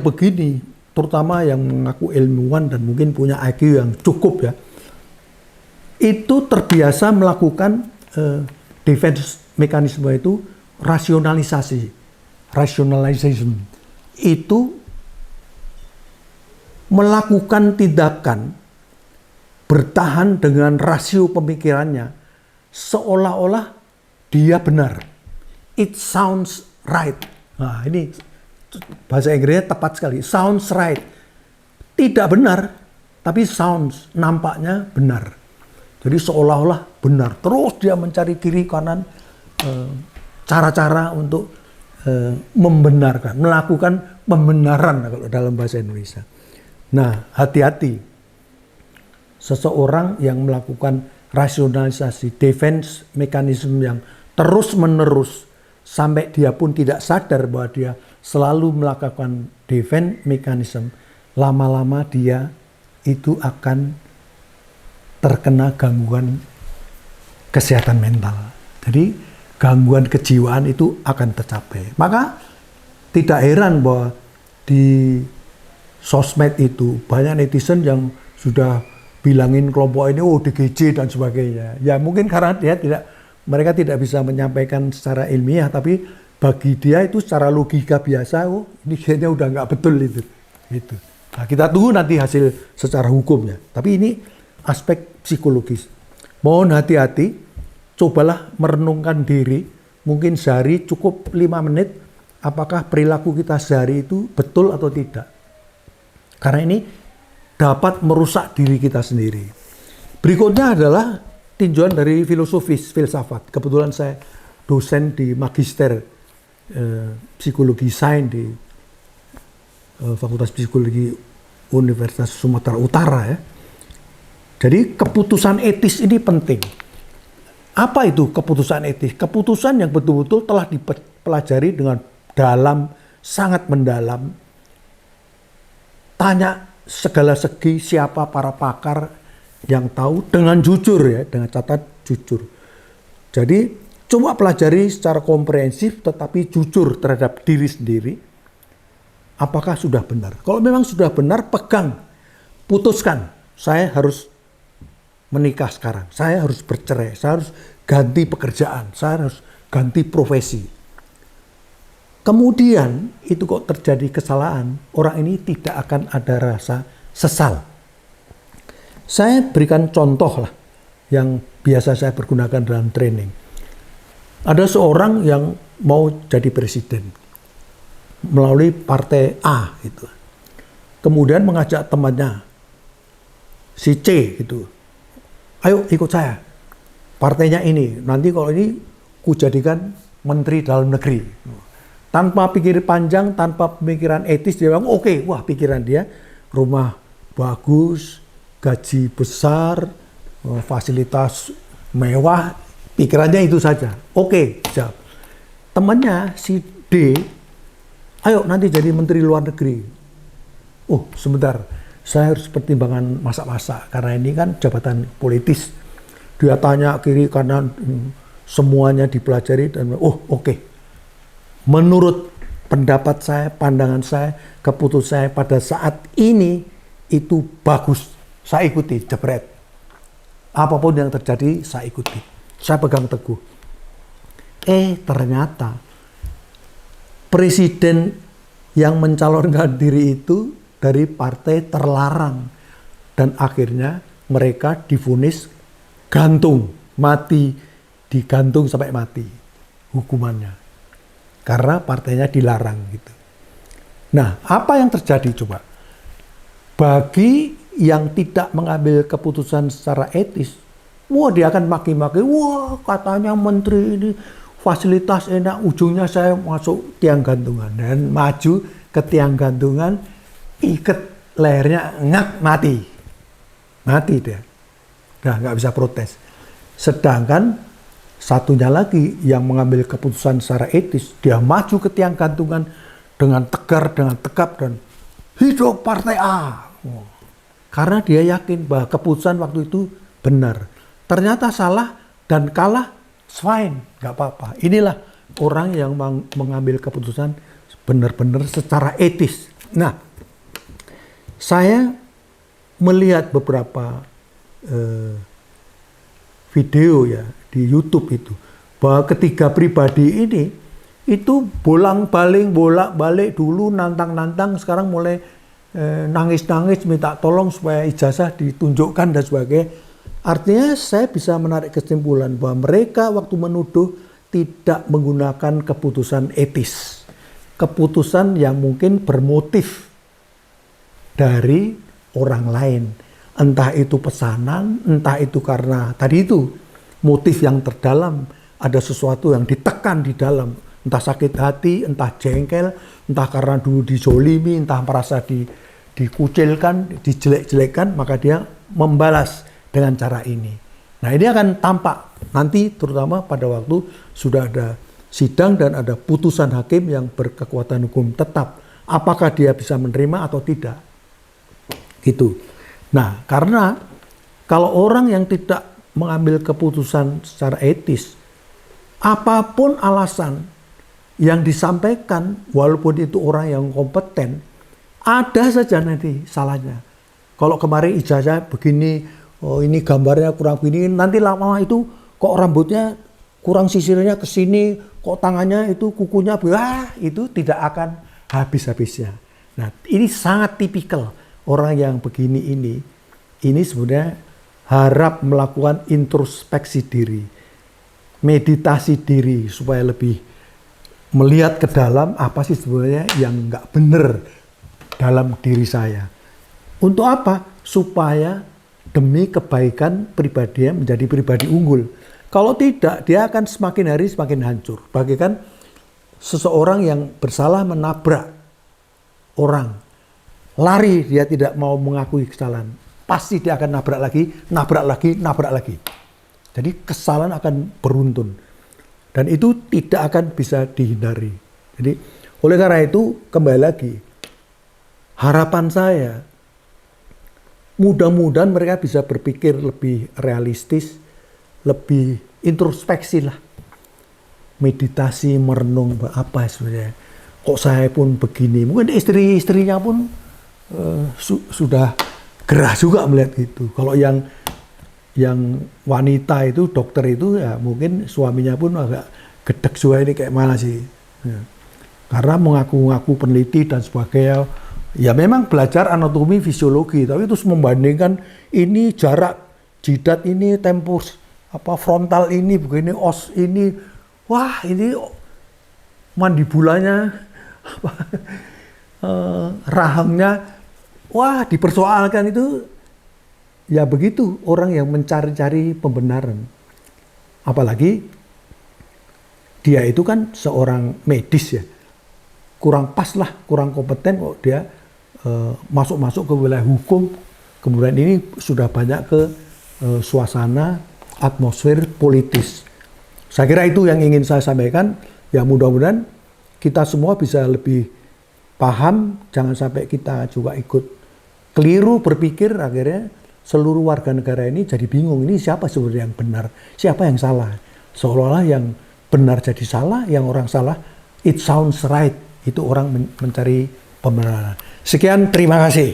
Begini, terutama yang mengaku ilmuwan dan mungkin punya IQ yang cukup ya, itu terbiasa melakukan defense mekanisme itu rationalization. Itu melakukan tindakan bertahan dengan rasio pemikirannya seolah-olah dia benar. It sounds right. Nah, ini bahasa Inggrisnya tepat sekali. Sounds right. Tidak benar, tapi sounds, nampaknya benar. Jadi seolah-olah benar. Terus dia mencari kiri kanan cara-cara untuk membenarkan, melakukan pembenaran kalau dalam bahasa Indonesia. Nah, hati-hati. Seseorang yang melakukan rasionalisasi, defense mekanisme yang terus-menerus sampai dia pun tidak sadar bahwa dia selalu melakukan defense mekanisme, lama-lama dia itu akan terkena gangguan kesehatan mental. Jadi gangguan kejiwaan itu akan tercapai. Maka tidak heran bahwa di sosmed itu banyak netizen yang sudah bilangin kelompok ini DGJ dan sebagainya. Ya mungkin karena mereka tidak bisa menyampaikan secara ilmiah, tapi bagi dia itu secara logika biasa, ini kayaknya udah nggak betul itu. Gitu. Nah, kita tunggu nanti hasil secara hukumnya. Tapi ini aspek psikologis. Mohon hati-hati, cobalah merenungkan diri, mungkin sehari cukup 5 menit, apakah perilaku kita sehari itu betul atau tidak. Karena ini dapat merusak diri kita sendiri. Berikutnya adalah tinjauan dari filsafat. Kebetulan saya dosen di magister psikologi sains di Fakultas Psikologi Universitas Sumatera Utara ya. Jadi keputusan etis ini penting. Apa itu keputusan etis? Keputusan yang betul-betul telah dipelajari dengan dalam, sangat mendalam. Tanya segala segi siapa para pakar yang tahu dengan jujur ya, dengan catat jujur. Jadi coba pelajari secara komprehensif tetapi jujur terhadap diri sendiri. Apakah sudah benar? Kalau memang sudah benar, pegang, putuskan. Saya harus menikah sekarang, saya harus bercerai, saya harus ganti pekerjaan, saya harus ganti profesi. Kemudian itu kok terjadi kesalahan, orang ini tidak akan ada rasa sesal. Saya berikan contoh lah yang biasa saya pergunakan dalam training. Ada seorang yang mau jadi presiden melalui partai A gitu. Kemudian mengajak temannya si C gitu. Ayo ikut saya. Partainya ini, nanti kalau ini ku jadikan menteri dalam negeri. Tanpa pikir panjang, tanpa pemikiran etis, dia bilang oke, wah pikiran dia, rumah bagus, gaji besar, fasilitas mewah, pikirannya itu saja. Oke, jawab. Temannya si D, ayo nanti jadi menteri luar negeri. Oh sebentar, saya harus pertimbangan masak-masak, karena ini kan jabatan politis. Dia tanya kiri kanan, semuanya dipelajari, dan oke. Menurut pendapat saya, pandangan saya, keputusan saya pada saat ini itu bagus. Saya ikuti, jebret. Apapun yang terjadi, saya ikuti. Saya pegang teguh. Ternyata presiden yang mencalonkan diri itu dari partai terlarang. Dan akhirnya mereka divonis gantung, mati, digantung sampai mati hukumannya. Karena partainya dilarang gitu. Nah, apa yang terjadi coba? Bagi yang tidak mengambil keputusan secara etis, wah dia akan maki-maki, wah katanya menteri ini fasilitas enak, ujungnya saya masuk tiang gantungan. Dan maju ke tiang gantungan, ikat lehernya, ngak, mati. Mati dia. Nah, nggak bisa protes. Sedangkan satunya lagi yang mengambil keputusan secara etis, dia maju ke tiang gantungan dengan tegar, dengan tegap, dan hidup partai A. Karena dia yakin bahwa keputusan waktu itu benar. Ternyata salah dan kalah, fine, nggak apa-apa. Inilah orang yang mengambil keputusan benar-benar secara etis. Nah, saya melihat beberapa video ya di YouTube itu, bahwa ketiga pribadi ini itu bolak-balik dulu nantang-nantang, sekarang mulai nangis-nangis minta tolong supaya ijazah ditunjukkan dan sebagainya. Artinya saya bisa menarik kesimpulan bahwa mereka waktu menuduh tidak menggunakan keputusan etis. Keputusan yang mungkin bermotif dari orang lain. Entah itu pesanan, entah itu karena tadi itu motif yang terdalam, ada sesuatu yang ditekan di dalam. Entah sakit hati, entah jengkel, entah karena dulu dizolimi, entah merasa dikucilkan, dijelek-jelekkan, maka dia membalas dengan cara ini. Nah, ini akan tampak nanti terutama pada waktu sudah ada sidang dan ada putusan hakim yang berkekuatan hukum tetap. Apakah dia bisa menerima atau tidak? Gitu. Nah, karena kalau orang yang tidak mengambil keputusan secara etis, apapun alasan yang disampaikan, walaupun itu orang yang kompeten, ada saja nanti salahnya. Kalau kemarin ijazah begini, oh ini gambarnya kurang begini, nanti lama itu kok rambutnya kurang sisirnya ke sini, kok tangannya itu kukunya, itu tidak akan habis-habisnya. Nah, ini sangat tipikal orang yang begini ini sebenarnya harap melakukan introspeksi diri, meditasi diri supaya lebih melihat ke dalam apa sih sebenarnya yang nggak benar dalam diri saya. Untuk apa? Supaya demi kebaikan pribadinya menjadi pribadi unggul. Kalau tidak, dia akan semakin hari semakin hancur. Bagaikan seseorang yang bersalah menabrak orang, lari, dia tidak mau mengakui kesalahan. Pasti dia akan nabrak lagi. Jadi kesalahan akan beruntun. Dan itu tidak akan bisa dihindari. Jadi oleh karena itu kembali lagi, harapan saya mudah-mudahan mereka bisa berpikir lebih realistis, lebih introspeksi lah. Meditasi, merenung apa sebenarnya. Kok saya pun begini. Mungkin istri-istrinya pun sudah gerah juga melihat itu. Kalau yang wanita itu, dokter itu ya mungkin suaminya pun agak gedek juga ini kayak mana sih. Ya. Karena mengaku-ngaku peneliti dan sebagainya. Ya memang belajar anatomi fisiologi, tapi terus membandingkan ini jarak jidat ini, tempus frontal ini, begini os ini, wah ini mandibulanya, rahangnya, wah dipersoalkan itu. Ya begitu orang yang mencari-cari pembenaran. Apalagi dia itu kan seorang medis ya, kurang pas lah, kurang kompeten kok dia masuk ke wilayah hukum, kemudian ini sudah banyak ke suasana atmosfer politis. Saya kira itu yang ingin saya sampaikan. Ya mudah-mudahan kita semua bisa lebih paham, jangan sampai kita juga ikut keliru berpikir, akhirnya seluruh warga negara ini jadi bingung, ini siapa sebenarnya yang benar, siapa yang salah. Seolah-olah yang benar jadi salah, yang orang salah, it sounds right. Itu orang mencari pembenaran. Sekian, terima kasih.